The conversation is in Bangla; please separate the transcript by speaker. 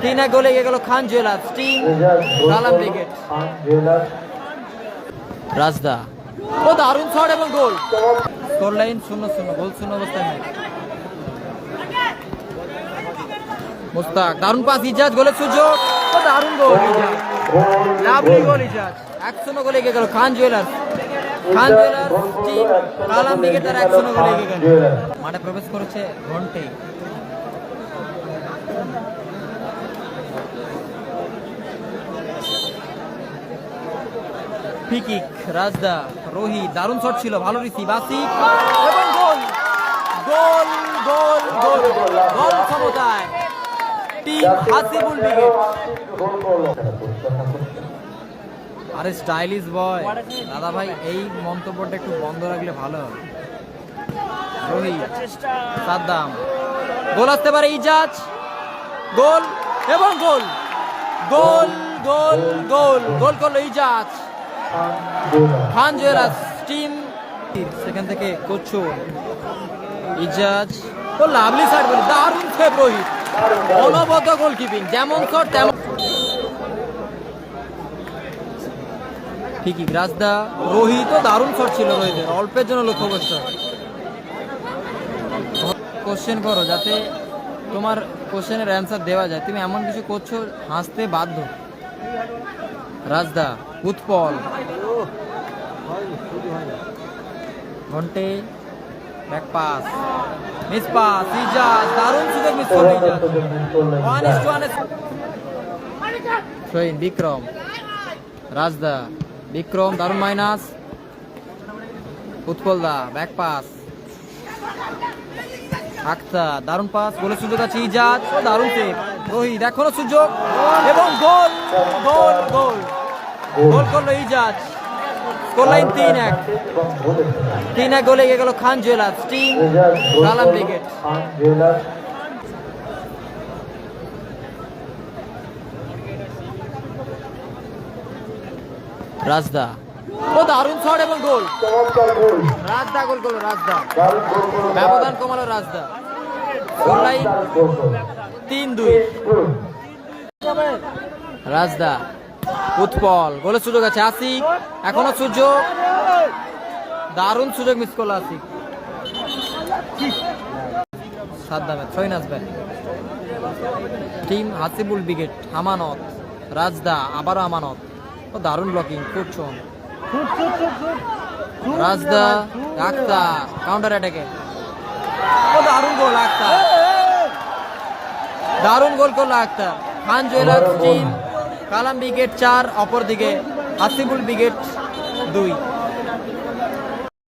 Speaker 1: 3-1 গোলে এগিয়ে গেল Khan jewellers team Kalam brigade. Rajda ও দারুণ শট এবং গোল। স্কোর লাইন 0-0, গোল শূন্য অবস্থায় ম্যাচ। মুস্তাক দারুণ পাস, ইজাজ গোলের সুযোগ ও দারুণ গোল, ইজাজ লাভলি গোল, ইজাজ 1-0 গোলে এগিয়ে গেল খান জুয়েলার্স। খান জুয়েলার্স টিম কালাম ব্রিগেড তারা 1-0 গোলে এগিয়ে গেল। মাঠে প্রবেশ করেছে ঘন্টে। ফ্রি কিক রাজদা, রোহিত দারুণ শট ছিল, ভালো রিসিভ, আসিফ এবং গোল গোল গোল গোল গোল সমতায় টিম হাসিবুল ব্রিগেড। আরে স্টাইলিশ বয় দাদা ভাই, এই মন্তব্যটা একটু বন্ধ রাখলে ভালো হবে। রোহিত, সাদ্দাম, গোল আসতে পারে, ইজাজ গোল এবং গোল গোল গোল গোল গোল করলো ইজাজ। খান জুয়েলার্স টিম সেখান থেকে কোচো ইজাজ ও লাভলি শট, বলে দারুণ সেভ রোহিত, অনবদ্য গোলকিপিং, যেমন শট তেমন। ঠিকই রাজদা, রোহিত ও দারুণ শট ছিল রোহিতের, অল্পের জন্য লক্ষ্যগ্রস্ত। কোশ্চেন করো যাতে তোমার কোশ্চেনের অ্যান্সার দেওয়া যায়, তুমি এমন কিছু করছো হাসতে বাধ্য। রাজদা, উৎপল, ঘন্টে, back pass, miss pass, Ijaz দারুণ সুযোগ মিস করলো ইজাজ। 1-1 শহীন, বিক্রম, রাজদা, বিক্রম দারুণ minus, Utpal da back pass, Akhtar দারুণ পাস, গোলের সুযোগ আছে, ইজাজ ও দারুণ সেভ, রোহিত এখনো সুযোগ এবং গোল গোল গোল গোল করলো ইজাজ। স্কোর লাইন 3-1 গোলে এগিয়ে গেল Khan jewellers team Kalam brigade. Rajda ও দারুণ শট এবং গোল, রাজদা গোল করলো, রাজদা ব্যবধান কমালো রাজদা। Score line 3-2। রাজদা, উৎপল, গোলের সুযোগ আছে, আসিফ এখনো সুযোগ, দারুণ সুযোগ মিস করলো আসিফ। সাদ্দামে ছয় নাচবে টিম হাসিবুল ব্রিগেড। আমানত, রাজদা আবারও আমানত ও দারুণ ব্লকিং, করছেন রাজদা, আক্তার কাউন্টার অ্যাটাকে ও দারুণ গোল, আক্তার দারুণ গোল করলো আক্তার। খান জুয়েলার্স টিম কালাম ব্রিগেড 4, অপরদিকে হাসিবুল ব্রিগেড 2।